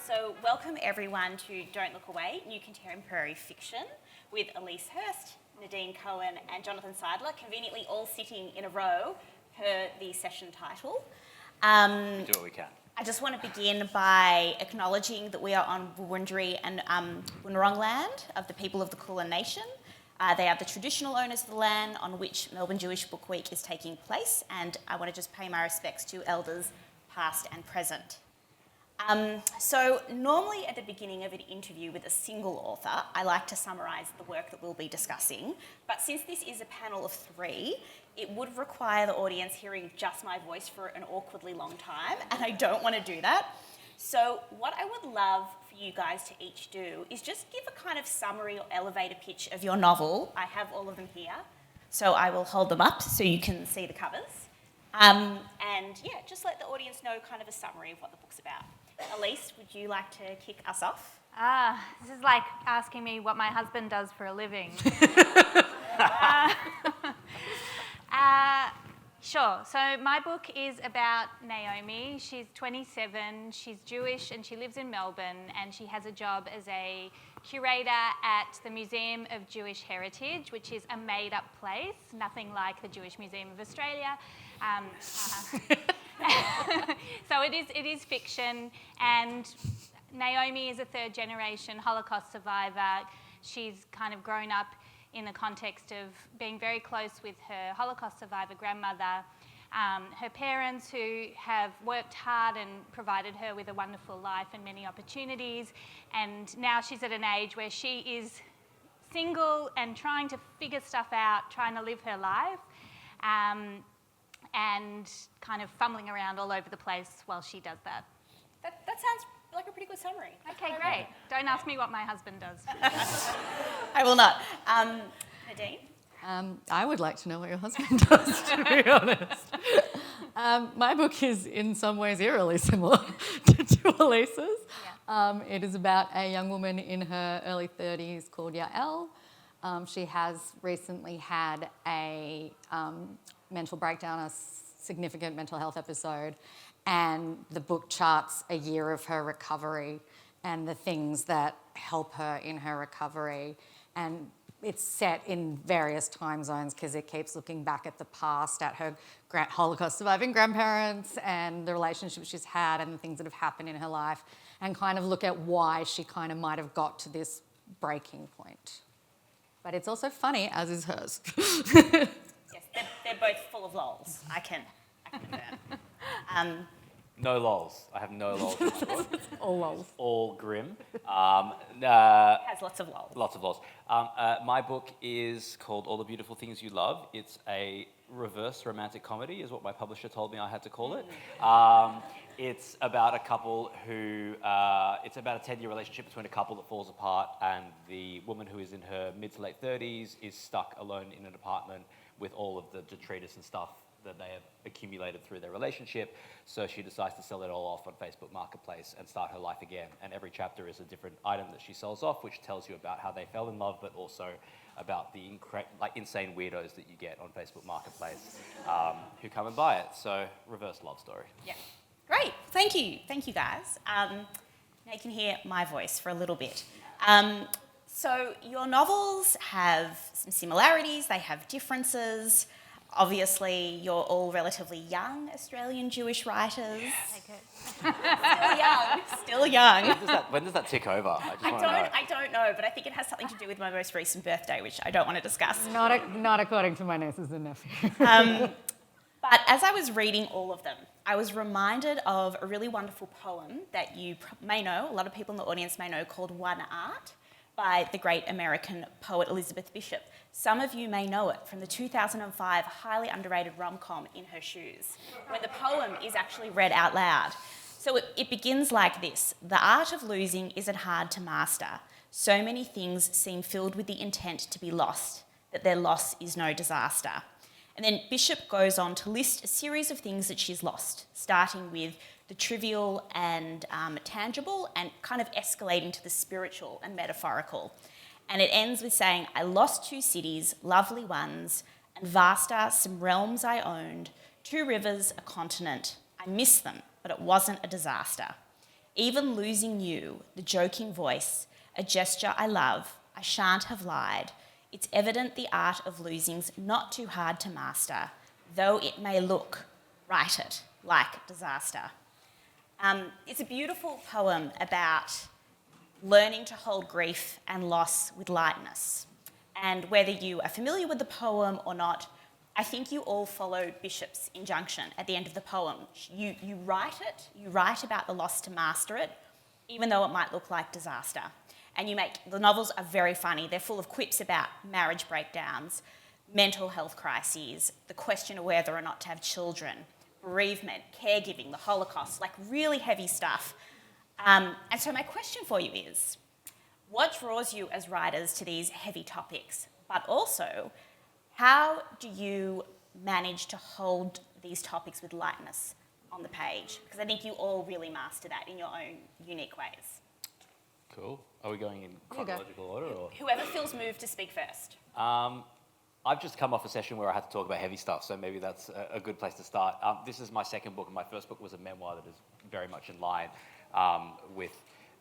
So welcome everyone to Don't Look Away, New Contemporary Fiction with Elise Hearst, Nadine Cohen and Jonathan Seidler, conveniently all sitting in a row per the session title. We do what we can. I just want to begin by acknowledging that we are on Wurundjeri and Bunurong land of the people of the Kulin Nation. They are the traditional owners of the land on which Melbourne Jewish Book Week is taking place, and I want to just pay my respects to elders past and present. So normally at the beginning of an interview with a single author, I like to summarise the work that we'll be discussing, but since this is a panel of three, it would require the audience hearing just my voice for an awkwardly long time, and I don't want to do that. So what I would love for you guys to each do is just give a kind of summary or elevator pitch of your novel. I have all of them here, so I will hold them up so you can see the covers. And yeah, just let the audience know kind of a summary of what the book's about. Elise, would you like to kick us off? This is like asking me what my husband does for a living. Sure. So my book is about Naomi. She's 27, she's Jewish, and she lives in Melbourne, and she has a job as a curator at the Museum of Jewish Heritage, which is a made-up place, nothing like the Jewish Museum of Australia. So it is fiction, and Naomi is a third-generation Holocaust survivor. She's kind of grown up in the context of being very close with her Holocaust survivor grandmother, her parents who have worked hard and provided her with a wonderful life and many opportunities, and now she's at an age where she is single and trying to figure stuff out, trying to live her life, and kind of fumbling around all over the place while she does that. That sounds like a pretty good summary. Okay, great. Don't ask me what my husband does. I will not. Nadine? I would like to know what your husband does, to be honest. My book is in some ways eerily similar to Elisa's. Yeah. It is about a young woman in her early 30s called Yael. She has recently had a mental breakdown, a significant mental health episode, and the book charts a year of her recovery and the things that help her in her recovery. And it's set in various time zones because it keeps looking back at the past, at her Holocaust surviving grandparents and the relationships she's had and the things that have happened in her life, and kind of look at why she kind of might have got to this breaking point. But it's also funny, as is hers. Yes, they're both full of lols. I can confirm. No lols. I have no lols in my book. All lols. All grim. It has lots of lols. Lots of lols. My book is called All the Beautiful Things You Love. It's a reverse romantic comedy, is what my publisher told me I had to call it. It's about a couple who, it's about a 10-year relationship between a couple that falls apart, and the woman who is in her mid to late 30s is stuck alone in an apartment with all of the detritus and stuff that they have accumulated through their relationship. So she decides to sell it all off on Facebook Marketplace and start her life again. And every chapter is a different item that she sells off, which tells you about how they fell in love, but also about the insane weirdos that you get on Facebook Marketplace who come and buy it. So reverse love story. Yeah. Great. Thank you guys. Now you can hear my voice for a little bit. So your novels have some similarities, they have differences. Obviously, you're all relatively young Australian Jewish writers. Still young. When does that tick over? I don't know, but I think it has something to do with my most recent birthday, which I don't want to discuss. Not according to my nieces and nephews. But as I was reading all of them, I was reminded of a really wonderful poem that you may know, a lot of people in the audience may know, called One Art, by the great American poet Elizabeth Bishop. Some of you may know it from the 2005 highly underrated rom-com In Her Shoes, where the poem is actually read out loud. So it begins like this: "The art of losing isn't hard to master. So many things seem filled with the intent to be lost, that their loss is no disaster." And then Bishop goes on to list a series of things that she's lost, starting with the trivial and tangible, and kind of escalating to the spiritual and metaphorical. And it ends with saying, "I lost 2 cities, lovely ones, and vast are some realms I owned, 2 rivers, a continent. I miss them, but it wasn't a disaster." Even losing you, the joking voice, a gesture I love, I shan't have lied. It's evident the art of losing's not too hard to master, though it may look, write it, like disaster. It's a beautiful poem about learning to hold grief and loss with lightness. And whether you are familiar with the poem or not, I think you all followed Bishop's injunction at the end of the poem. You write it, you write about the loss to master it, even though it might look like disaster. And the novels are very funny. They're full of quips about marriage breakdowns, mental health crises, the question of whether or not to have children, bereavement, caregiving, the Holocaust, like really heavy stuff. And so my question for you is, what draws you as writers to these heavy topics? But also, how do you manage to hold these topics with lightness on the page? Because I think you all really master that in your own unique ways. Cool. Are we going in chronological order? Or? Whoever feels moved to speak first. I've just come off a session where I had to talk about heavy stuff, so maybe that's a good place to start. This is my second book, and my first book was a memoir that is very much in line with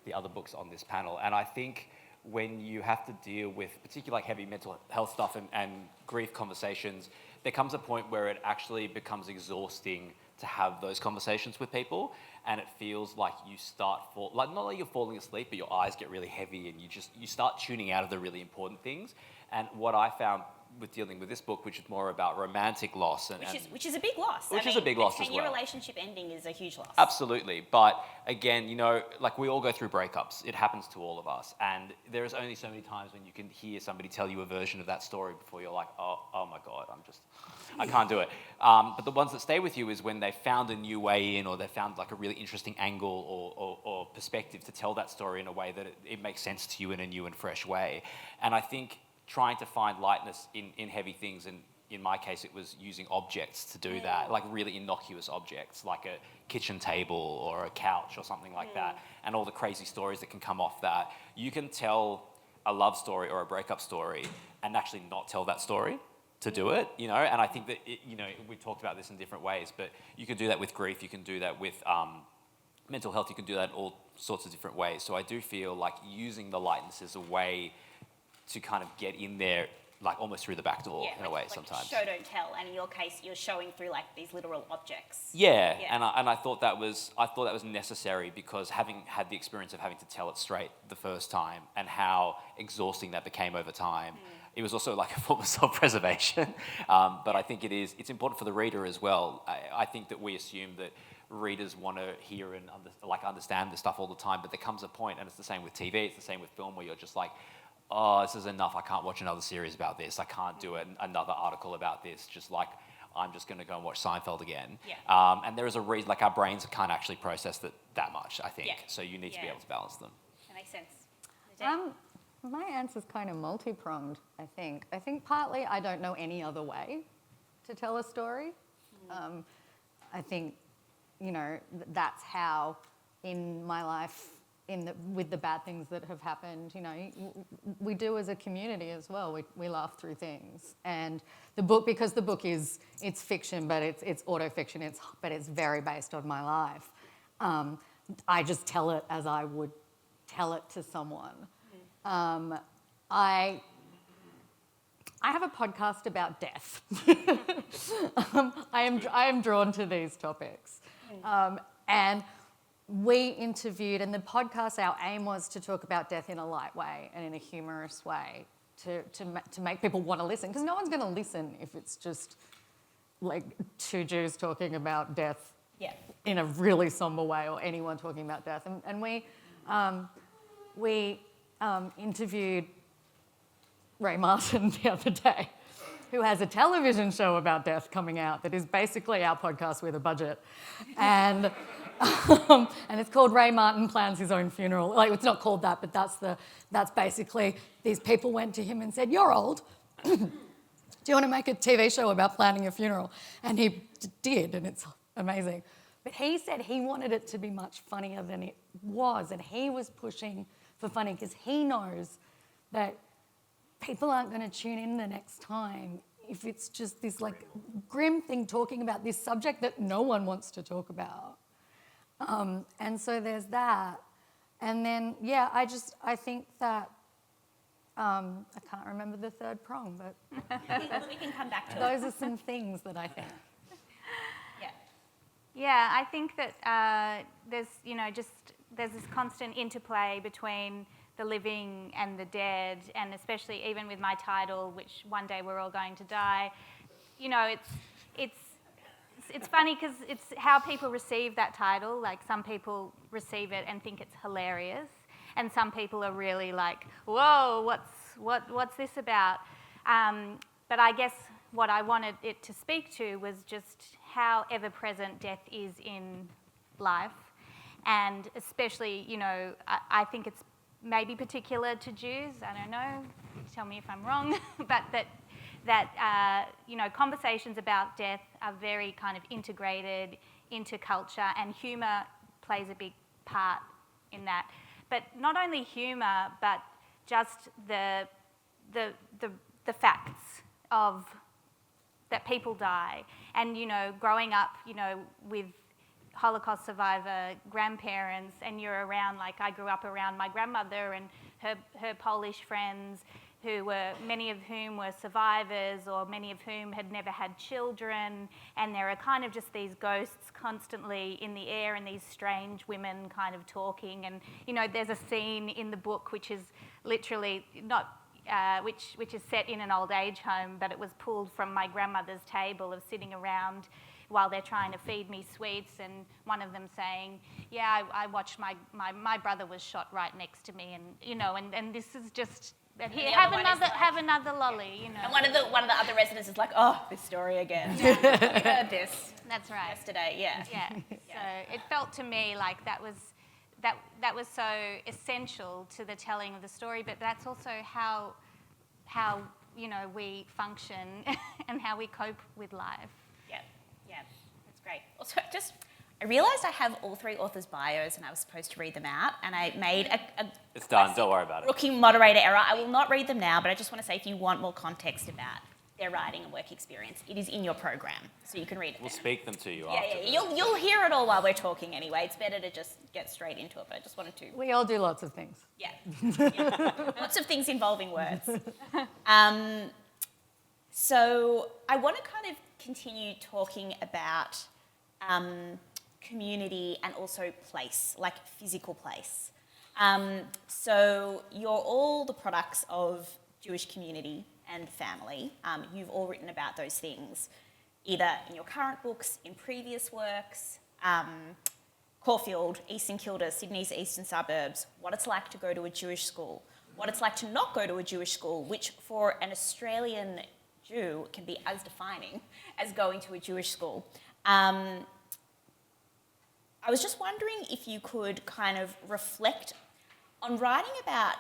the other books on this panel. And I think when you have to deal with particularly like heavy mental health stuff and grief conversations, there comes a point where it actually becomes exhausting to have those conversations with people, and it feels like you start not like you're falling asleep, but your eyes get really heavy, and you start tuning out of the really important things. And what I found with dealing with this book, which is more about romantic loss, Which is a big loss. Which is a big loss as well. A 10-year relationship ending is a huge loss. Absolutely, but again, you know, like we all go through breakups. It happens to all of us, and there is only so many times when you can hear somebody tell you a version of that story before you're like, oh my God, I can't do it. But the ones that stay with you is when they found a new way in, or they found like a really interesting angle or perspective to tell that story in a way that it makes sense to you in a new and fresh way. And I think trying to find lightness in heavy things, and in my case it was using objects to do that, like really innocuous objects like a kitchen table or a couch or something like that, and all the crazy stories that can come off that. You can tell a love story or a breakup story and actually not tell that story to do it, you know. And I think that we talked about this in different ways, but you can do that with grief, you can do that with mental health, you can do that in all sorts of different ways. So I do feel like using the lightness is a way to kind of get in there, like almost through the back door in a way sometimes. Show don't tell, and in your case, you're showing through like these literal objects. Yeah. And I thought that was necessary, because having had the experience of having to tell it straight the first time and how exhausting that became over time, it was also like a form of self-preservation. But I think it's important for the reader as well. I think that we assume that readers want to hear and understand this stuff all the time, but there comes a point, and it's the same with TV, it's the same with film, where you're just like, oh, this is enough. I can't watch another series about this. I can't do another article about this. Just like, I'm just going to go and watch Seinfeld again. Yeah. And there is a reason, like our brains can't actually process that much, I think. Yeah. So you need to be able to balance them. That makes sense. My answer's kind of multi-pronged, I think. I think partly I don't know any other way to tell a story. I think, that's how in my life, with the bad things that have happened, we do as a community as well. We laugh through things, and because the book it's fiction, but it's auto-fiction. But it's very based on my life. I just tell it as I would tell it to someone. I have a podcast about death. I am drawn to these topics, and we interviewed, and the podcast, our aim was to talk about death in a light way and in a humorous way to make people want to listen, because no one's going to listen if it's just like two Jews talking about death in a really somber way, or anyone talking about death. And we interviewed Ray Martin the other day, who has a television show about death coming out that is basically our podcast with a budget. And it's called Ray Martin Plans His Own Funeral. Like, it's not called that, but that's basically, these people went to him and said, "You're old. Do you want to make a TV show about planning your funeral?" And he did, and it's amazing. But he said he wanted it to be much funnier than it was, and he was pushing for funny because he knows that people aren't going to tune in the next time if it's just this like grim thing talking about this subject that no one wants to talk about. And so there's that. And then, yeah, I think that, I can't remember the third prong, but We can come back to it. those are some things that I think. Yeah. Yeah, I think that there's this constant interplay between the living and the dead, and especially even with my title, which one day we're all going to die. You know, it's funny because it's how people receive that title. Like, some people receive it and think it's hilarious, and some people are really like, whoa, what's this about? But I guess what I wanted it to speak to was just how ever-present death is in life. And especially, you know, I think it's maybe particular to Jews, I don't know, tell me if I'm wrong, but that you know, conversations about death are very kind of integrated into culture, and humour plays a big part in that. But not only humour, but just the facts of that people die. And, you know, growing up, you know, with Holocaust survivor grandparents, and you're around, like I grew up around my grandmother and her Polish friends, many of whom were survivors, or many of whom had never had children, and there are kind of just these ghosts constantly in the air, and these strange women kind of talking. And, you know, there's a scene in the book which is literally not which is set in an old age home, but it was pulled from my grandmother's table of sitting around while they're trying to feed me sweets, and one of them saying, yeah, I watched my brother was shot right next to me, and, you know, and this is just, here, have another lolly, you know. And one of the other residents is like, oh, this story again. Yeah. We heard this. That's right. Yesterday, yeah. Yeah. So it felt to me like that was so essential to the telling of the story, but that's also how you know, we function and how we cope with life. Yeah, that's great. Also, I realised I have all three authors' bios, and I was supposed to read them out, and I made a It's done, don't worry about it. rookie moderator error. I will not read them now, but I just want to say, if you want more context about their writing and work experience, it is in your program, so you can read it. We'll there. speak them to you Yeah, after. you'll hear it all while we're talking anyway. It's better to just get straight into it, but I just wanted to. We all do lots of things. Yeah. Lots of things involving words. So I want to kind of continue talking about community and also place, like physical place. So you're all the products of Jewish community and family. You've all written about those things, either in your current books, in previous works. Caulfield, Eastern Kilda, Sydney's eastern suburbs, what it's like to go to a Jewish school, what it's like to not go to a Jewish school, which for an Australian Jew can be as defining as going to a Jewish school. I was just wondering if you could kind of reflect on writing about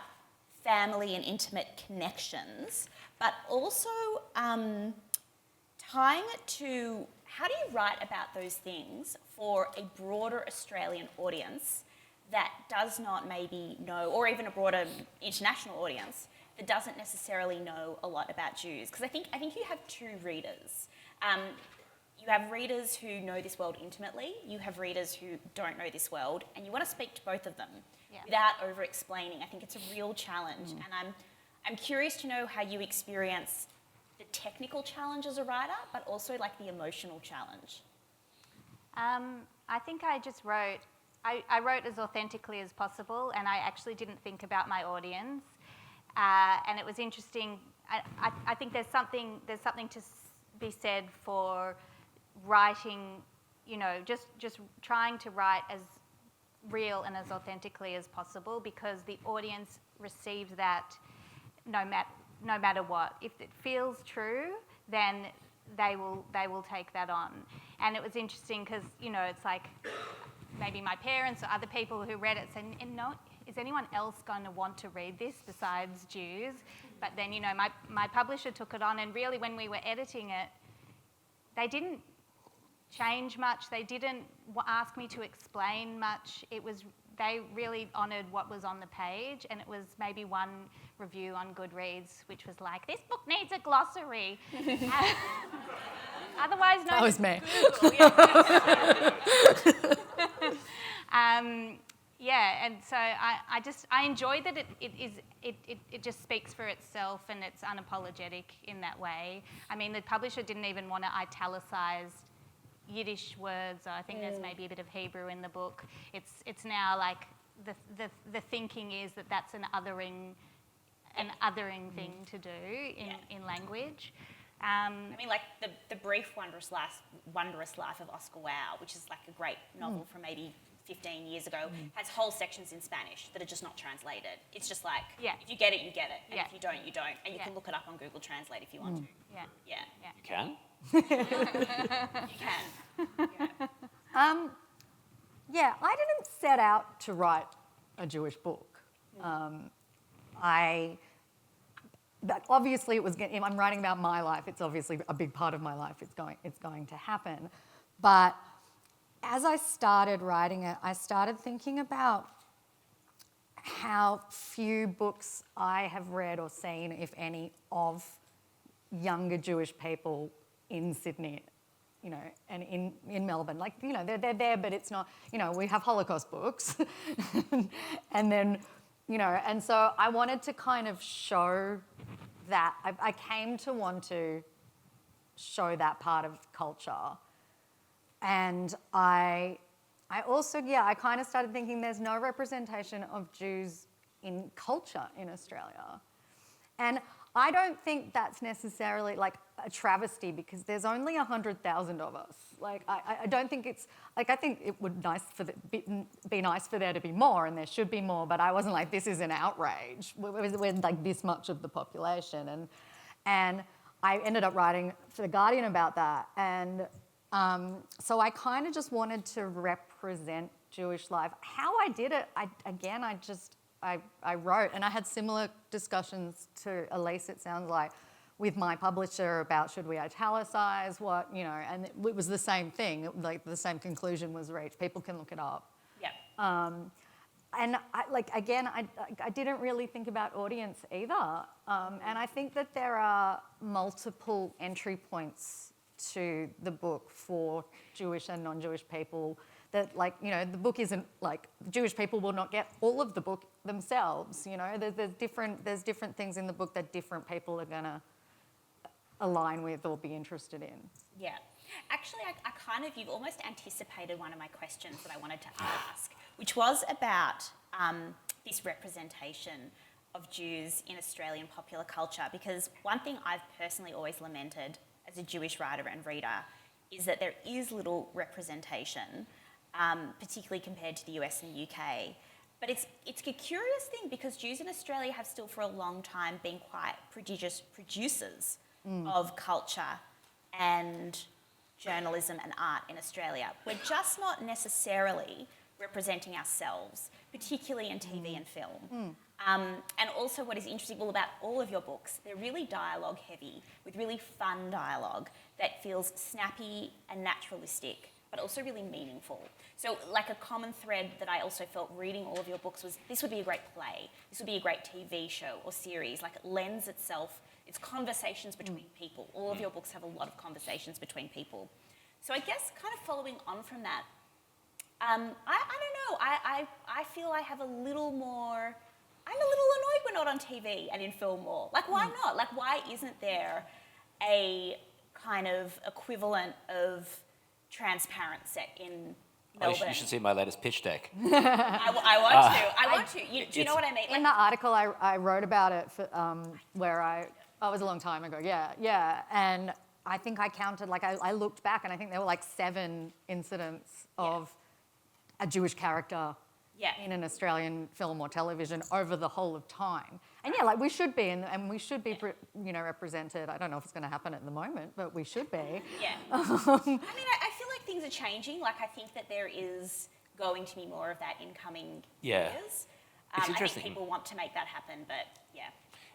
family and intimate connections, but also tying it to how do you write about those things for a broader Australian audience that does not maybe know, or even a broader international audience that doesn't necessarily know a lot about Jews? Because I think you have two readers. You have readers who know this world intimately, you have readers who don't know this world, and you want to speak to both of them without over-explaining. I think it's a real challenge, and I'm curious to know how you experience the technical challenge as a writer, but also like the emotional challenge. I think I just wrote, I wrote as authentically as possible, and I actually didn't think about my audience. And it was interesting. I think there's something to be said for writing, you know, just trying to write as real and as authentically as possible, because the audience receives that no matter what. If it feels true, then they will take that on. And it was interesting because, you know, it's like maybe my parents or other people who read it said, no, is anyone else going to want to read this besides Jews? But then, you know, my publisher took it on, and really when we were editing it, they didn't change much. They didn't ask me to explain much. They really honoured what was on the page, and it was maybe one review on Goodreads which was like, this book needs a glossary. Otherwise, no. That was me. Yeah, and so I enjoy that it just speaks for itself and it's unapologetic in that way. I mean, the publisher didn't even want to italicize Yiddish words. I think there's maybe a bit of Hebrew in the book. It's now like the thinking is that that's an othering thing to do in language. I mean, like the brief wondrous life of Oscar Wilde, which is like a great novel from maybe 15 years ago, has whole sections in Spanish that are just not translated. It's just like, if you get it, you get it. And if you don't, you don't. And you can look it up on Google Translate if you want to. Yeah. You can? You can. I didn't set out to write a Jewish book. But obviously if I'm writing about my life, it's obviously a big part of my life. It's going to happen. But as I started writing it, I started thinking about how few books I have read or seen, if any, of younger Jewish people in Sydney, and in Melbourne. Like, they're there, but it's not, we have Holocaust books. And then, and so I wanted to kind of show that. I came to want to show that part of culture. And I also, I kind of started thinking there's no representation of Jews in culture in Australia. And I don't think that's necessarily like a travesty because there's only 100,000 of us. Like, I don't think it's, like, I think it would be nice for there to be more, and there should be more, but I wasn't like, this is an outrage. We're like this much of the population. And I ended up writing for The Guardian about that. And so I kind of just wanted to represent Jewish life. How I did it, I wrote, and I had similar discussions to Elise, it sounds like, with my publisher about should we italicize what, and it was the same thing. Like the same conclusion was reached. People can look it up. Yeah. And I didn't really think about audience either. And I think that there are multiple entry points to the book for Jewish and non-Jewish people that, like, the book isn't like, Jewish people will not get all of the book themselves, there's different things in the book that different people are gonna align with or be interested in. Yeah. Actually, you've almost anticipated one of my questions that I wanted to ask, which was about this representation of Jews in Australian popular culture, because one thing I've personally always lamented as a Jewish writer and reader is that there is little representation, particularly compared to the US and the UK. But it's a curious thing because Jews in Australia have still for a long time been quite prodigious producers of culture and journalism and art in Australia. We're just not necessarily representing ourselves, particularly in TV and film. And also what is interesting about all of your books, they're really dialogue heavy, with really fun dialogue that feels snappy and naturalistic, but also really meaningful. So like a common thread that I also felt reading all of your books was this would be a great play, this would be a great TV show or series. Like it lends itself, it's conversations between people. All of your books have a lot of conversations between people. So I guess kind of following on from that, I don't know, I feel I have a little more, I'm a little annoyed we're not on TV and in film more. Like why not? Like why isn't there a kind of equivalent of transparent set in Melbourne? You should see my latest pitch deck. I want to. Do you know what I mean? In the article I wrote about it, where it was a long time ago, yeah. And I think I counted, like I looked back and I think there were like 7 incidents of a Jewish character in an Australian film or television over the whole of time. And yeah, like we should be, and we should be, represented. I don't know if it's going to happen at the moment, but we should be. Yeah. I mean, I feel like things are changing. Like I think that there is going to be more of that in coming years. It's interesting. I think people want to make that happen, but yeah.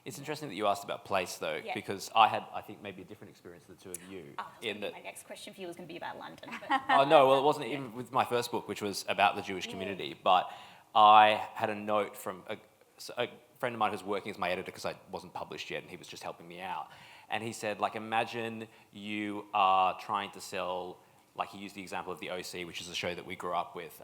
It's interesting that you asked about place, though, Yeah. because I had, I think, maybe a different experience than the two of you. My next question for you was going to be about London. But Oh, no, well, it wasn't even with my first book, which was about the Jewish community, but I had a note from a friend of mine who's working as my editor because I wasn't published yet, and he was just helping me out. And he said, like, imagine you are trying to sell, like he used the example of the OC, which is a show that we grew up with,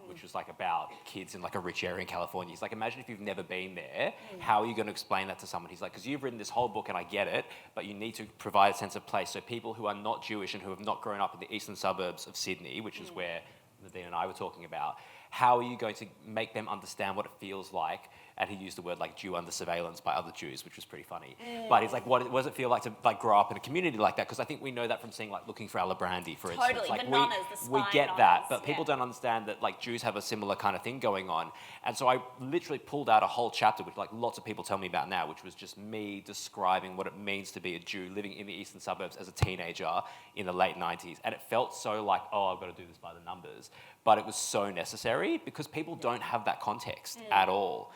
which was like about kids in like a rich area in California. He's like, imagine if you've never been there, how are you going to explain that to someone? He's like, because you've written this whole book and I get it, but you need to provide a sense of place. So people who are not Jewish and who have not grown up in the eastern suburbs of Sydney, which is where Nadine and I were talking about, how are you going to make them understand what it feels like? And he used the word like Jew under surveillance by other Jews, which was pretty funny. But he's like, what does it feel like to like grow up in a community like that? Because I think we know that from seeing like Looking for Ella Brandy, for instance. Totally, Like bananas, the we spy get novels, that, but people don't understand that like Jews have a similar kind of thing going on. And so I literally pulled out a whole chapter, which like lots of people tell me about now, which was just me describing what it means to be a Jew living in the eastern suburbs as a teenager in the late 90s. And it felt so like, oh, I've got to do this by the numbers. But it was so necessary because people don't have that context at all.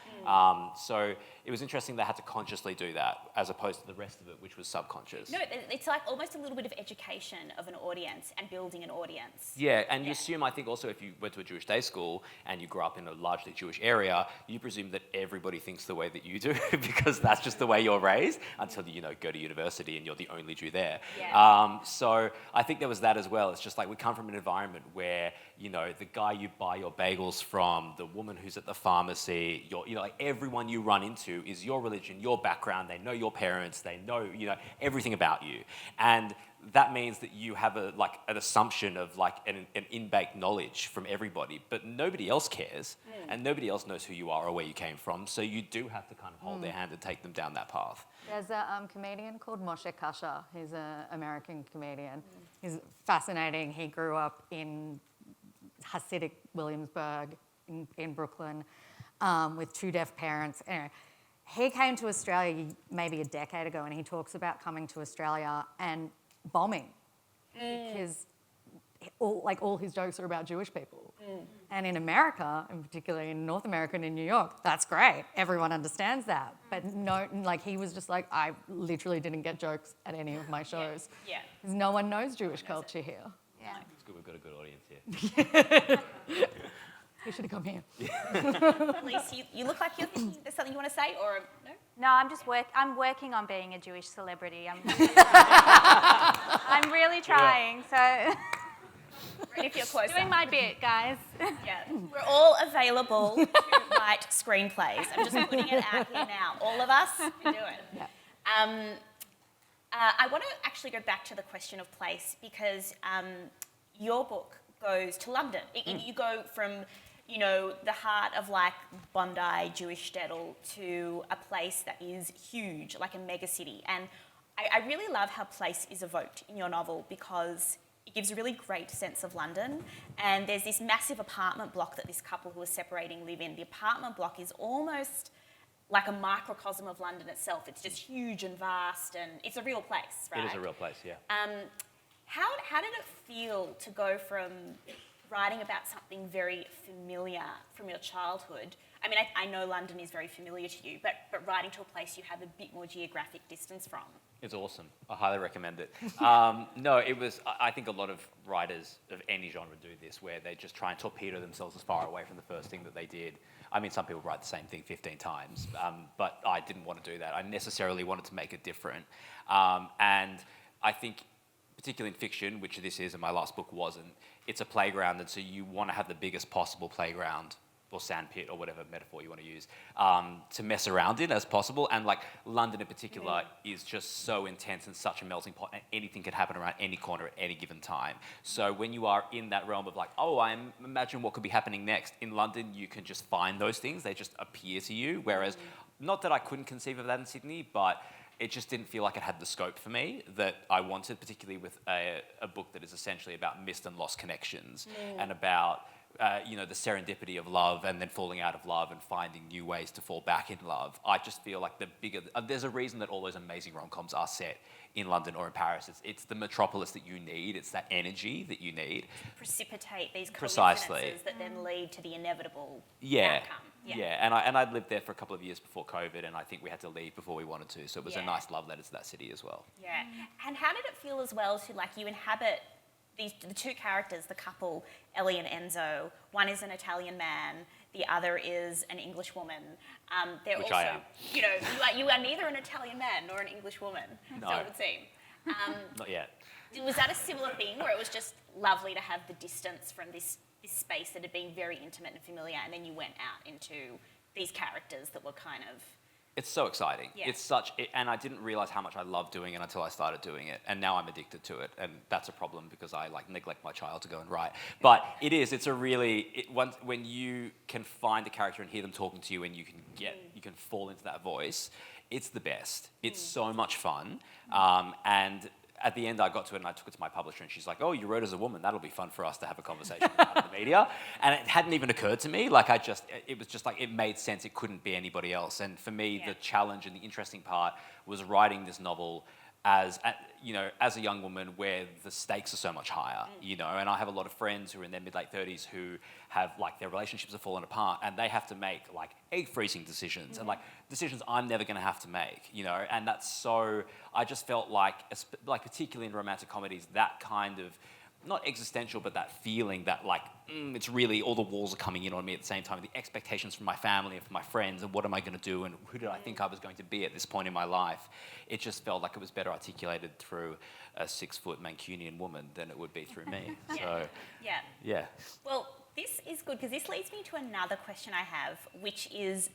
So it was interesting they had to consciously do that as opposed to the rest of it, which was subconscious. No, it's like almost a little bit of education of an audience and building an audience. Yeah, and you assume, I think also if you went to a Jewish day school and you grew up in a largely Jewish area, you presume that everybody thinks the way that you do because that's just the way you're raised until you go to university and you're the only Jew there. Yeah. So I think there was that as well. It's just like we come from an environment where, the guy you buy your bagels from, the woman who's at the pharmacy, like everyone you run into is your religion, your background. They know your parents. They know, everything about you. And that means that you have an assumption of like an in-baked knowledge from everybody, but nobody else cares and nobody else knows who you are or where you came from. So you do have to kind of hold their hand and take them down that path. There's a comedian called Moshe Kasher. He's an American comedian. He's fascinating. He grew up in Hasidic Williamsburg in Brooklyn with two deaf parents. Anyway, he came to Australia maybe a decade ago, and he talks about coming to Australia and bombing because all his jokes are about Jewish people. And in America, and particularly in North America and in New York, that's great. Everyone understands that. But no, he was just like, I literally didn't get jokes at any of my shows. Yeah. Because no one knows Jewish culture here. Yeah. It's good we've got a good audience here. You should have come here. Elise, you look like there's something you want to say, or no? No, I'm working on being a Jewish celebrity. I'm really trying. So Ready for your close-up. doing my bit, guys. Yeah, we're all available to write screenplays. I'm just putting it out here now. All of us can do it. Yeah. I want to actually go back to the question of place because your book goes to London. You go from, the heart of like Bondi, Jewish shtetl to a place that is huge, like a mega city. And I really love how place is evoked in your novel because it gives a really great sense of London. And there's this massive apartment block that this couple who are separating live in. The apartment block is almost like a microcosm of London itself. It's just huge and vast, and it's a real place, right? It is a real place, yeah. How did it feel to go from writing about something very familiar from your childhood? I mean, I know London is very familiar to you, but writing to a place you have a bit more geographic distance from. It's awesome. I highly recommend it. No, it was, I think a lot of writers of any genre do this, where they just try and torpedo themselves as far away from the first thing that they did. I mean, some people write the same thing 15 times, but I didn't want to do that. I necessarily wanted to make it different. And I think, particularly in fiction, which this is and my last book wasn't, it's a playground, and so you want to have the biggest possible playground or sandpit or whatever metaphor you want to use, to mess around in as possible. And like London in particular is just so intense and such a melting pot, and anything can happen around any corner at any given time. So when you are in that realm of like, imagine what could be happening next, in London you can just find those things, they just appear to you. Whereas, not that I couldn't conceive of that in Sydney, but it just didn't feel like it had the scope for me that I wanted, particularly with a book that is essentially about missed and lost connections and about the serendipity of love and then falling out of love and finding new ways to fall back in love. I just feel like there's a reason that all those amazing rom-coms are set in London or in Paris. It's the metropolis that you need. It's that energy that you need. Precipitate these Precisely. coincidences that then lead to the inevitable Yeah. outcome. Yeah, and I'd lived there for a couple of years before COVID, and I think we had to leave before we wanted to. So it was a nice love letter to that city as well. Yeah. And how did it feel as well to, like, you inhabit the two characters, the couple, Ellie and Enzo. One is an Italian man, the other is an English woman. They're Which also, I am. You are neither an Italian man nor an English woman, No. so it would seem. Not yet. Was that a similar thing where it was just lovely to have the distance from this space that had been very intimate and familiar, and then you went out into these characters that were kind of... It's so exciting. Yeah. It's and I didn't realize how much I loved doing it until I started doing it, and now I'm addicted to it, and that's a problem because I neglect my child to go and write. But it's a really when you can find a character and hear them talking to you, and you can fall into that voice. It's the best. It's so much fun, and at the end, I got to it and I took it to my publisher, and she's like, "Oh, you wrote as a woman. That'll be fun for us to have a conversation about in the media." And it hadn't even occurred to me. It was just like it made sense. It couldn't be anybody else. And for me, the challenge and the interesting part was writing this novel as a young woman where the stakes are so much higher, and I have a lot of friends who are in their mid-late 30s who have their relationships have fallen apart, and they have to make egg-freezing decisions and decisions I'm never going to have to make, and that's so, I just felt like particularly in romantic comedies, that kind of, not existential, but that feeling that it's really all the walls are coming in on me at the same time, the expectations from my family and from my friends, and what am I going to do, and who did I think I was going to be at this point in my life. It just felt like it was better articulated through a 6-foot Mancunian woman than it would be through me. So, yeah. Well, this is good because this leads me to another question I have, which is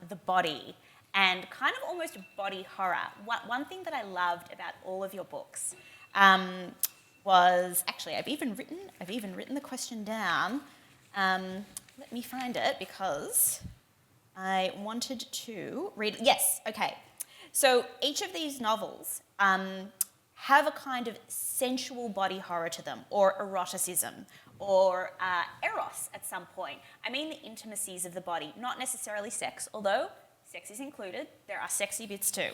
the body and kind of almost body horror. One thing that I loved about all of your books was actually I've even written the question down. Let me find it because I wanted to read. Yes, okay. So each of these novels have a kind of sensual body horror to them, or eroticism, or eros at some point. I mean the intimacies of the body, not necessarily sex, although sex is included. There are sexy bits too.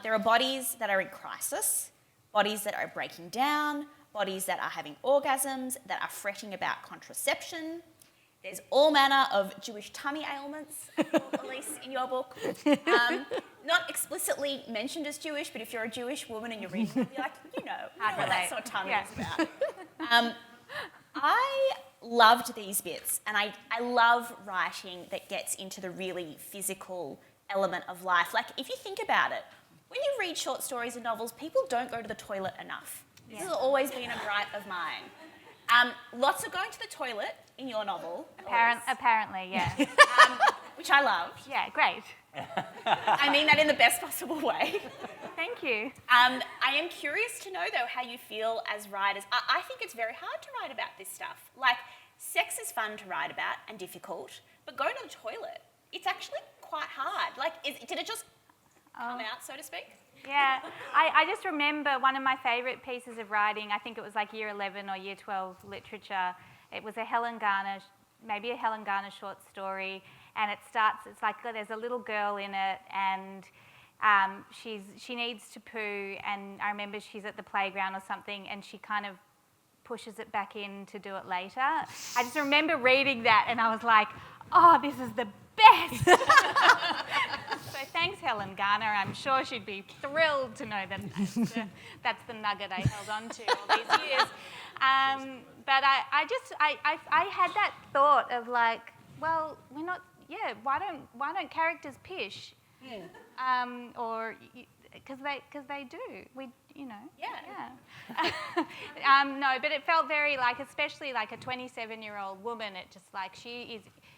There are bodies that are in crisis, bodies that are breaking down, bodies that are having orgasms, that are fretting about contraception. There's all manner of Jewish tummy ailments, Elise, in your book. Not explicitly mentioned as Jewish, but if you're a Jewish woman and you're reading it, you're like, you know what that sort of tummy is about. I loved these bits, and I love writing that gets into the really physical element of life. If you think about it, when you read short stories and novels, people don't go to the toilet enough. This has always been a gripe of mine. Lots of going to the toilet in your novel. Apparently, yeah. Which I love. Yeah, great. I mean that in the best possible way. Thank you. I am curious to know, though, how you feel as writers. I think it's very hard to write about this stuff. Sex is fun to write about and difficult, but going to the toilet, it's actually quite hard. Did it just come out, so to speak? Yeah, I just remember one of my favourite pieces of writing, I think it was year 11 or year 12 literature. It was a Helen Garner short story, and it's there's a little girl in it, and she needs to poo, and I remember she's at the playground or something, and she kind of pushes it back in to do it later. I just remember reading that, and I was like, oh, this is the best. So thanks, Helen Garner. I'm sure she'd be thrilled to know that that's the nugget I held on to all these years. But I had that thought of well, we're not. Yeah, why don't characters pish? Or because they do. No, but it felt very especially a 27-year-old woman. It just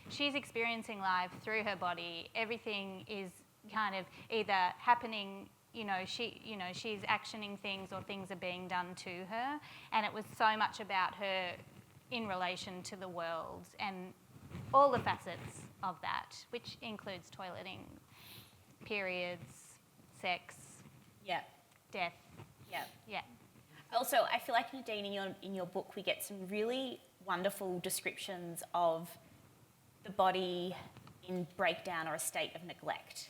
she's experiencing life through her body. Everything is kind of either happening. She's actioning things, or things are being done to her, and it was so much about her in relation to the world and all the facets of that, which includes toileting, periods, sex, death. Yeah. Also, I feel like, Nadine, in your book, we get some really wonderful descriptions of the body in breakdown or a state of neglect.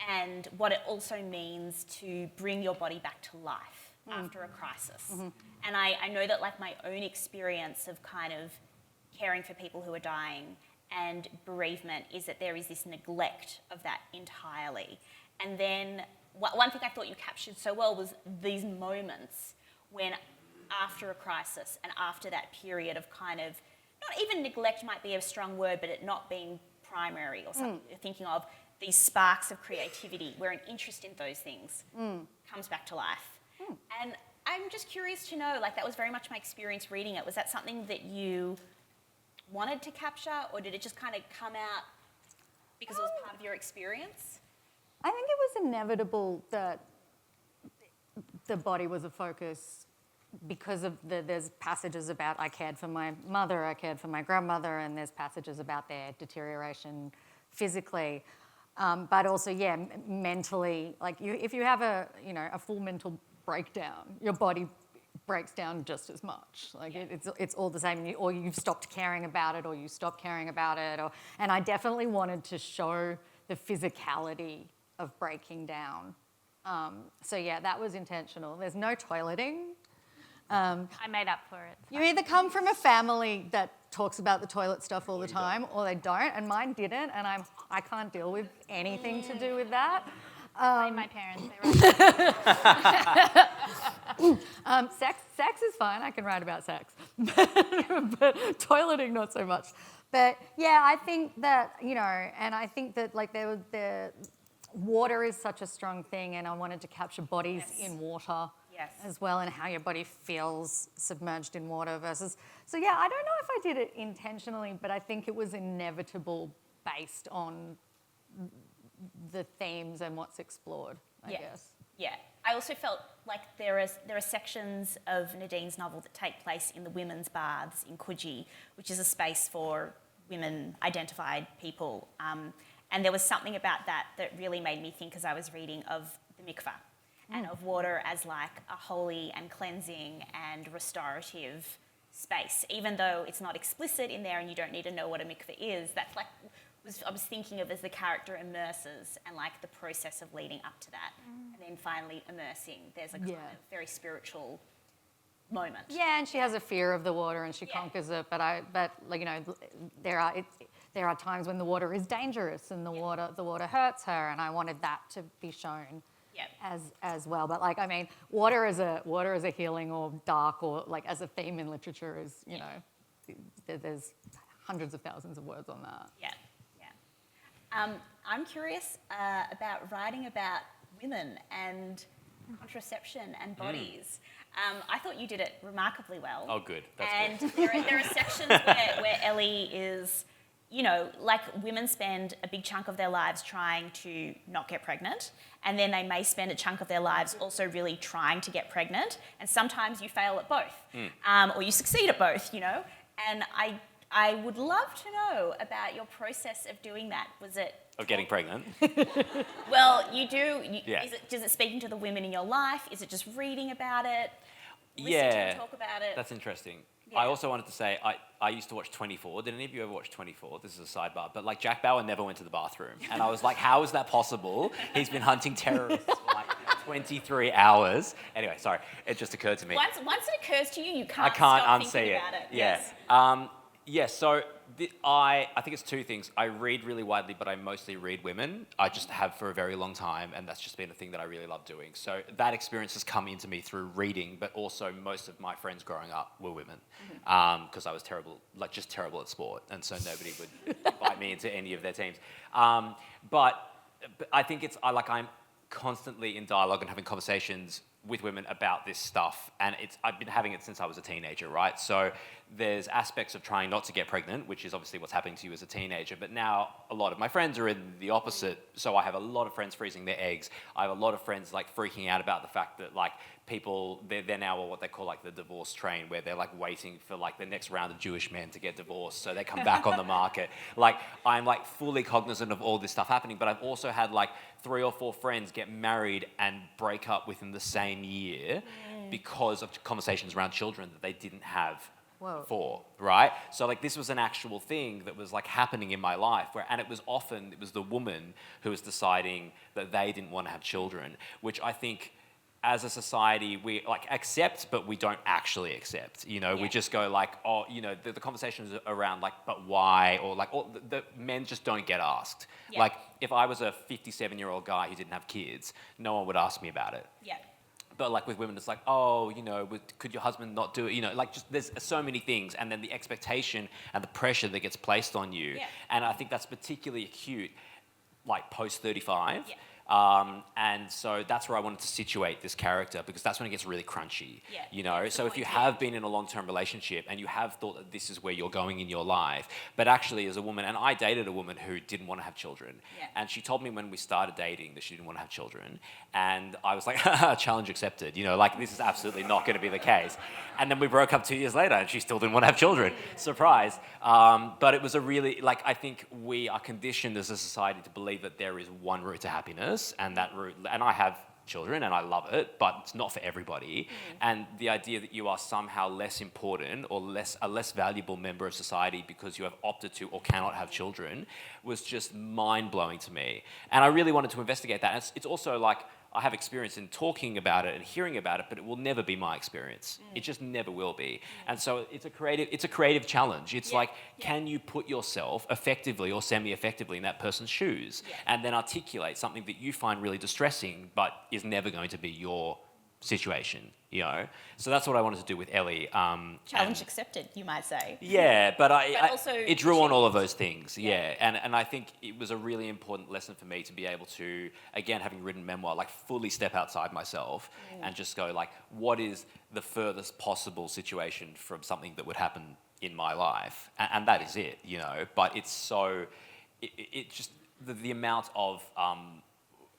And what it also means to bring your body back to life after a crisis. Mm-hmm. And I know that my own experience of kind of caring for people who are dying and bereavement is that there is this neglect of that entirely. And then one thing I thought you captured so well was these moments when, after a crisis and after that period of kind of, not even neglect might be a strong word, but it not being primary or something, you're thinking of these sparks of creativity where an interest in those things comes back to life. And I'm just curious to know, like that was very much my experience reading it. Was that something that you wanted to capture, or did it just kind of come out because it was part of your experience? I think it was inevitable that the body was a focus because of there's passages about I cared for my mother, I cared for my grandmother, and there's passages about their deterioration physically. But also, mentally, like if you have a full mental breakdown, your body breaks down just as much. Like it's all the same, or you've stopped caring about it, or you stop caring about it. And I definitely wanted to show the physicality of breaking down. That was intentional. There's no toileting. I made up for it. You either come from a family that talks about the toilet stuff all the time, or they don't, and mine didn't, and I can't deal with anything to do with that. Blame my parents. They were Sex is fine. I can write about sex, but toileting not so much. But yeah, I think that and I think that like the water is such a strong thing, and I wanted to capture bodies in water. Yes. As well, and how your body feels submerged in water versus. So yeah, I don't know if I did it intentionally, but I think it was inevitable based on the themes and what's explored, I guess. Yeah. I also felt like there are sections of Nadine's novel that take place in the women's baths in Coogee, which is a space for women-identified people. And there was something about that really made me think, as I was reading, of the mikveh. And of water as like a holy and cleansing and restorative space. Even though it's not explicit in there and you don't need to know what a mikveh is, that's like, I was thinking of as the character immerses and like the process of leading up to that. And then finally immersing. There's a kind of very spiritual moment. Yeah, and she has a fear of the water and she conquers it, but like, there are times when the water is dangerous and the water hurts her, and I wanted that to be shown. As well, but like I mean, water as a healing or dark or like as a theme in literature is there's hundreds of thousands of words on that. I'm curious about writing about women and contraception and bodies. I thought you did it remarkably well. Oh, good. That's and good. There are sections where Ellie is. Like women spend a big chunk of their lives trying to not get pregnant, and then they may spend a chunk of their lives also really trying to get pregnant, and sometimes you fail at both, or you succeed at both, And I would love to know about your process of doing that. Was it... Of getting pregnant? Well, you do... Does it speak into the women in your life? Is it just reading about it? Listening to them talk about it? That's interesting. I also wanted to say, I used to watch 24. Did any of you ever watch 24? This is a sidebar. But like Jack Bauer never went to the bathroom. And I was like, how is that possible? He's been hunting terrorists for like 23 hours. Anyway, sorry. It just occurred to me. Once it occurs to you, you can't I can't stop unsee thinking it. about it. Yeah. Yes, so I think it's two things. I read really widely, but I mostly read women. I just have for a very long time, and that's just been a thing that I really love doing. So that experience has come into me through reading, but also most of my friends growing up were women, because I was terrible at sport, and so nobody would invite me into any of their teams. But I think I'm constantly in dialogue and having conversations with women about this stuff, and I've been having it since I was a teenager, right? So there's aspects of trying not to get pregnant, which is obviously what's happening to you as a teenager, but now a lot of my friends are in the opposite. So I have a lot of friends freezing their eggs. I have a lot of friends like freaking out about the fact that like people, they're now what they call like the divorce train, where they're like waiting for like the next round of Jewish men to get divorced so they come back on the market. Like I'm like fully cognizant of all this stuff happening, but I've also had like 3 or 4 friends get married and break up within the same year because of conversations around children that they didn't have before, right? So like this was an actual thing that was like happening in my life, and it was the woman who was deciding that they didn't want to have children, which I think as a society we like accept, but we don't actually accept. We just go like, oh, the conversations around like, but why, or like, the men just don't get asked. Yeah. Like if I was a 57-year-old guy who didn't have kids, no one would ask me about it. Yeah. But like with women, it's like, oh, could your husband not do it? Like just there's so many things, and then the expectation and the pressure that gets placed on you. Yeah. And I think that's particularly acute, like post 35. Yeah. And so that's where I wanted to situate this character, because that's when it gets really crunchy, Yeah, you know? that's So the if you point, have been in a long-term relationship and you have thought that this is where you're going in your life, but actually as a woman, and I dated a woman who didn't want to have children, Yeah. and she told me when we started dating that she didn't want to have children, and I was like, challenge accepted, you know, like this is absolutely not going to be the case. And then we broke up 2 years later and she still didn't want to have children. Surprise. But it was a really, like, I think we are conditioned as a society to believe that there is one route to happiness, and that route, and I have children and I love it, but it's not for everybody. And the idea that you are somehow less important or a less valuable member of society because you have opted to or cannot have children was just mind-blowing to me. And I really wanted to investigate that. And it's also like, I have experience in talking about it and hearing about it, but it will never be my experience. It just never will be. And so it's a creative challenge. It's like, can you put yourself effectively or semi-effectively in that person's shoes and then articulate something that you find really distressing, but is never going to be your situation, you know? So that's what I wanted to do with Ellie. Challenge accepted, you might say. Yeah, but also it drew on all of those things, yeah. And I think it was a really important lesson for me to be able to, again, having written memoir, like fully step outside myself and just go like, what is the furthest possible situation from something that would happen in my life? And that is it, you know? But it's so, it just, the amount of,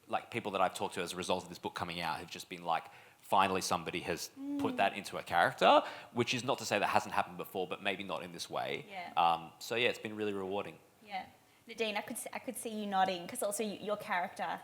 like people that I've talked to as a result of this book coming out have just been like, finally somebody has put that into a character, which is not to say that hasn't happened before, but maybe not in this way. So yeah, it's been really rewarding. Yeah. Nadine, I could see you nodding, because also your character,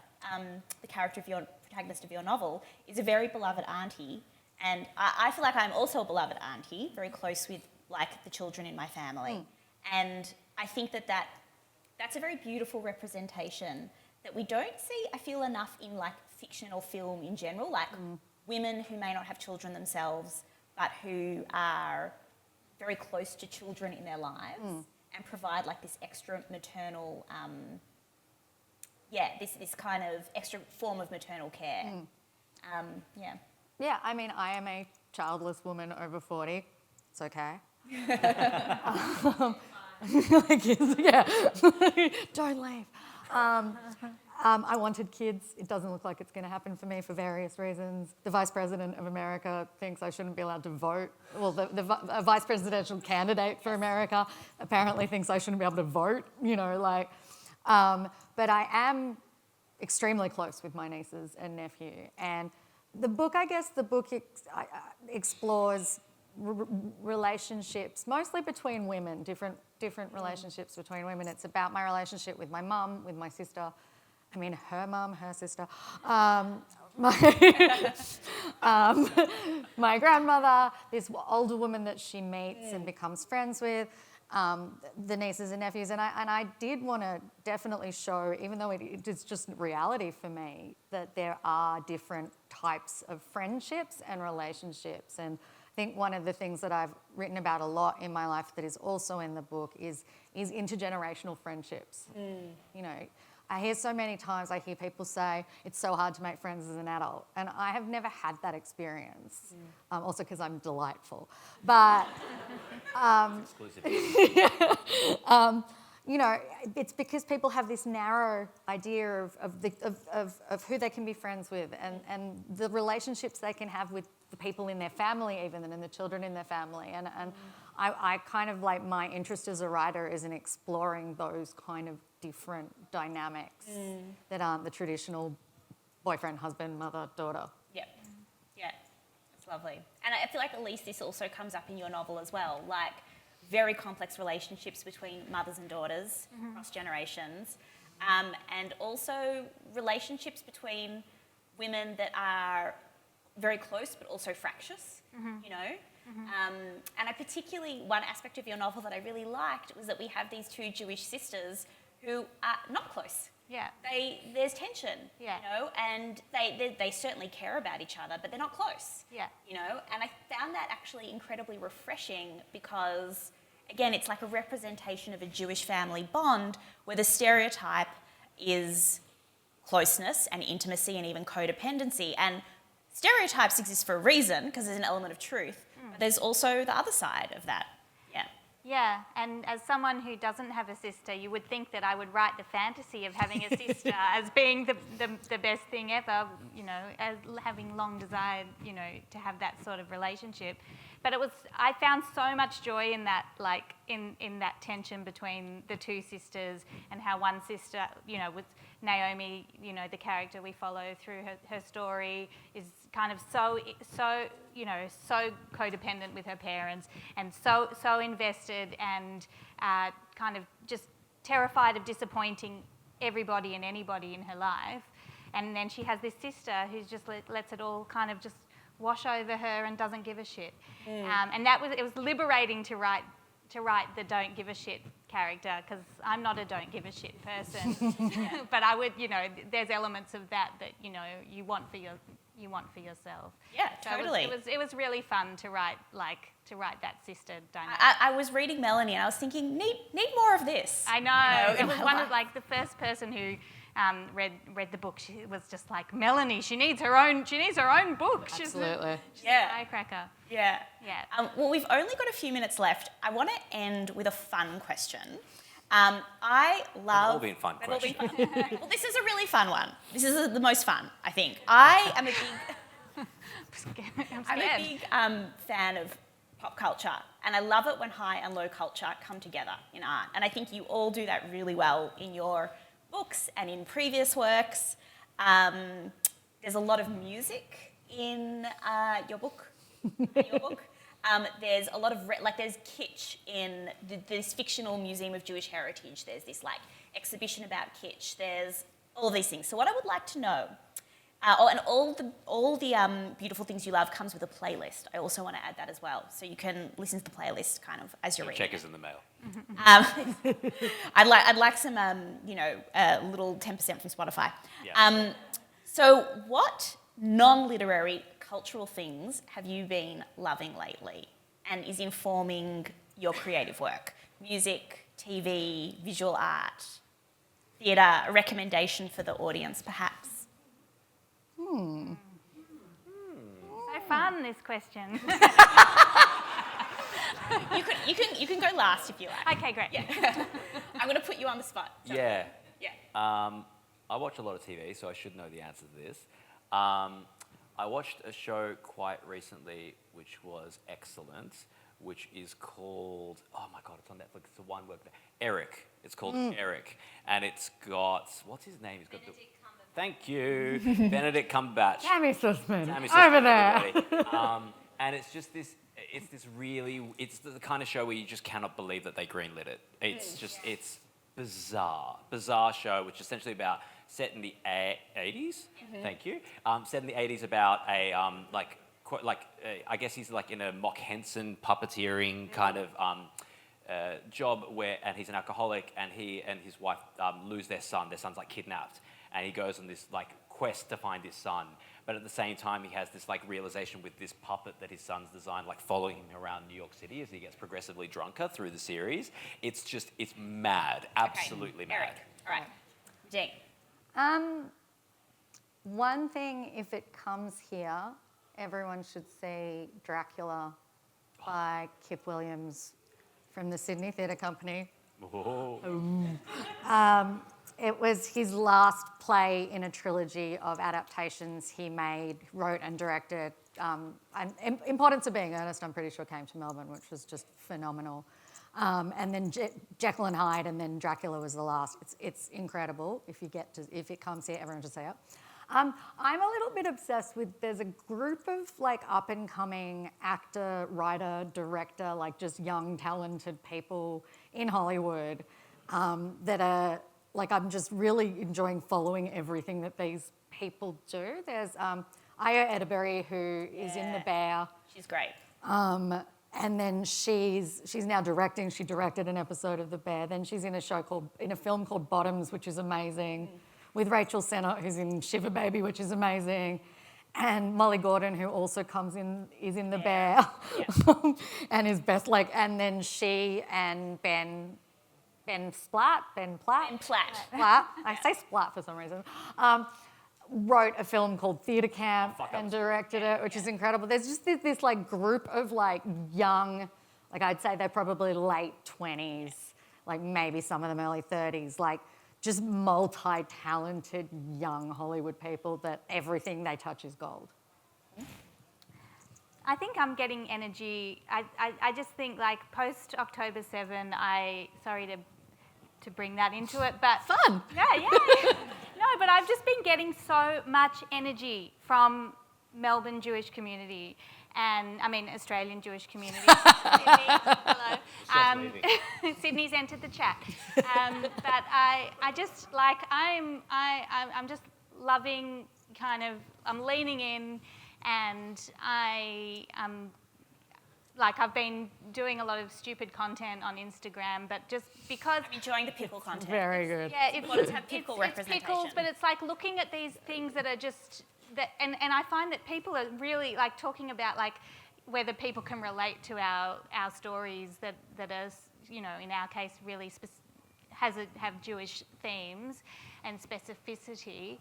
the character of your protagonist of your novel, is a very beloved auntie. And I feel like I'm also a beloved auntie, very close with like the children in my family. And I think that's a very beautiful representation that we don't see, I feel, enough in like fiction or film in general, like women who may not have children themselves, but who are very close to children in their lives and provide like this extra maternal, this kind of extra form of maternal care. Yeah, I mean, I am a childless woman over 40. It's okay. Don't leave. I wanted kids. It doesn't look like it's going to happen for me for various reasons. The Vice President of America thinks I shouldn't be allowed to vote. Well, the vice presidential candidate for America apparently thinks I shouldn't be able to vote, you know, like. But I am extremely close with my nieces and nephew. And the book explores relationships, mostly between women, different relationships between women. It's about my relationship with my mum, with my sister. I mean, her mum, her sister. My grandmother, this older woman that she meets and becomes friends with, the nieces and nephews. And I did want to definitely show, even though it is just reality for me, that there are different types of friendships and relationships. And I think one of the things that I've written about a lot in my life that is also in the book is intergenerational friendships. You know, I hear so many times, I hear people say, it's so hard to make friends as an adult. And I have never had that experience, also because I'm delightful. But, you know, it's because people have this narrow idea of who they can be friends with and the relationships they can have with the people in their family even and the children in their family. And I kind of like, my interest as a writer is in exploring those kind of different dynamics that aren't the traditional boyfriend, husband, mother, daughter. Yep. Yeah, it's lovely. And I feel like, Elise, this also comes up in your novel as well, like very complex relationships between mothers and daughters across generations, and also relationships between women that are very close but also fractious, you know? And I particularly, one aspect of your novel that I really liked was that we have these two Jewish sisters who are not close. Yeah. There's tension, Yeah. you know, and they certainly care about each other, but they're not close. Yeah. You know, and I found that actually incredibly refreshing because, again, it's like a representation of a Jewish family bond where the stereotype is closeness and intimacy and even codependency. And stereotypes exist for a reason because there's an element of truth, but there's also the other side of that. Yeah. Yeah, Yeah, and as someone who doesn't have a sister, you would think that I would write the fantasy of having a sister as being the best thing ever, you know, as having long desired, you know, to have that sort of relationship. But I found so much joy in that, like, in that tension between the two sisters, and how one sister, you know, with Naomi, you know, the character we follow through her story is kind of so codependent with her parents, and so invested, and kind of just terrified of disappointing everybody and anybody in her life. And then she has this sister who just lets it all kind of just wash over her and doesn't give a shit. And it was liberating to write the don't give a shit character, because I'm not a don't give a shit person. But I would, you know, there's elements of that you know you want for yourself. Yeah, so totally. It was really fun to write that sister dynamic. I was reading Melanie and I was thinking, need more of this. I know. It was one of, like, the first person who read the book. She was just like, Melanie, she needs her own book. Absolutely. She's a firecracker. Yeah. Yeah. Well, we've only got a few minutes left. I want to end with a fun question. I love... They've all been fun questions. Well, this is a really fun one. This is the most fun, I think. I am a big fan of pop culture, and I love it when high and low culture come together in art. And I think you all do that really well in your books and in previous works. There's a lot of music in your book. There's a lot of there's kitsch in this fictional Museum of Jewish Heritage. There's this like exhibition about kitsch. There's all these things. So what I would like to know, and all the beautiful things you love comes with a playlist. I also want to add that as well, so you can listen to the playlist kind of as you're reading. Check is in the mail. I'd like some a little 10% from Spotify. Yeah. So what non-literary cultural things have you been loving lately and is informing your creative work? Music, TV, visual art, theatre, a recommendation for the audience perhaps? So fun, this question. You can go last if you like. Okay, great. Yeah. I'm going to put you on the spot. So. Yeah. Yeah. I watch a lot of TV, so I should know the answer to this. I watched a show quite recently which was excellent, which is called, oh my God, it's on Netflix, it's a one-word, Eric. It's called Eric, and it's got, what's his name? He's got Thank you, Benedict Cumberbatch. Tammy Sussman, over there. And it's just this, it's the kind of show where you just cannot believe that they greenlit it. It's bizarre show, which is essentially about, set in the 80s, thank you, set in the 80s about a, I guess he's like in a Mock Henson puppeteering kind of job and he's an alcoholic, and he and his wife lose their son. Their son's like kidnapped, and he goes on this like quest to find his son. But at the same time, he has this like realization with this puppet that his son's designed, like following him around New York City as he gets progressively drunker through the series. It's mad, absolutely mad. Eric, all right. Ding. One thing, if it comes here, everyone should see Dracula by Kip Williams from the Sydney Theatre Company. It was his last play in a trilogy of adaptations he wrote and directed. And Importance of Being Earnest, I'm pretty sure, came to Melbourne, which was just phenomenal. And then Jekyll and Hyde, and then Dracula was the last. It's incredible. If it comes here, everyone should see it. I'm a little bit obsessed with, there's a group of like up and coming actor, writer, director, like just young, talented people in Hollywood that are like, I'm just really enjoying following everything that these people do. There's Io Edeberry, who is in The Bear. She's great. And then she's now directing. She directed an episode of The Bear. Then she's in a film called Bottoms, which is amazing, with Rachel Sennott, who's in Shiver Baby, which is amazing, and Molly Gordon, who also is in The Bear, and is best like. And then she and Ben Platt. I say Splat for some reason. Wrote a film called Theatre Camp and directed it, which is incredible. There's just this like group of like young, Like I'd say they're probably late 20s, like maybe some of them early 30s, like just multi-talented young Hollywood people that everything they touch is gold. I think I'm getting energy. I just think like post October 7, sorry to bring that into it, but Fun. Yeah. No, but I've just been getting so much energy from Melbourne Jewish community and Australian Jewish community. Sydney, hello. Sydney's entered the chat. But I just like I'm just loving I'm leaning in, and I've been doing a lot of stupid content on Instagram, but just because I'm enjoying the pickle content. Very good. yeah, It's important to have pickle representation. It's pickles, but it's like looking at these things that are just that, and I find that people are really like talking about like whether people can relate to our stories that are, you know, in our case really have Jewish themes and specificity.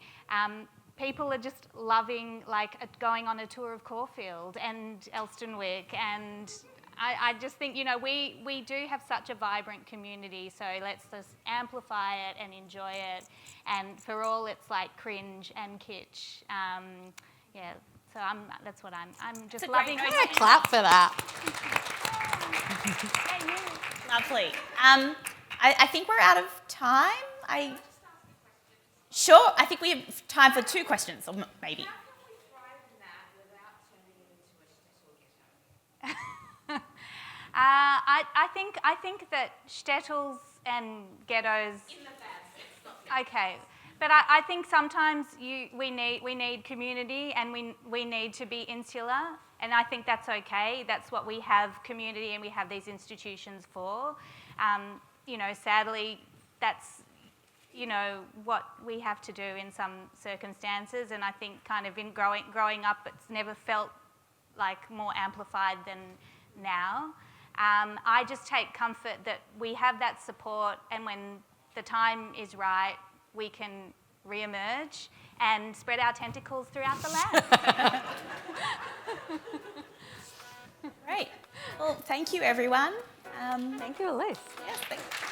People are just loving like going on a tour of Caulfield and Elstonwick, and I just think, you know, we do have such a vibrant community, so let's just amplify it and enjoy it. And for all it's like cringe and kitsch, yeah. So that's what I'm just loving. great Yeah, clap for that. Lovely. I think we're out of time. Sure, I think we have time for 2 questions, or maybe. I think that shtetls and ghettos. Okay, but I think sometimes we need community, and we need to be insular, and I think that's okay. That's what we have community and we have these institutions for. You know, sadly, that's, you know, what we have to do in some circumstances, and I think kind of in growing up, it's never felt like more amplified than now. I just take comfort that we have that support, and when the time is right, we can re-emerge and spread our tentacles throughout the land. Great. Well, thank you, everyone. Thank you, Elise. Yes, thank you.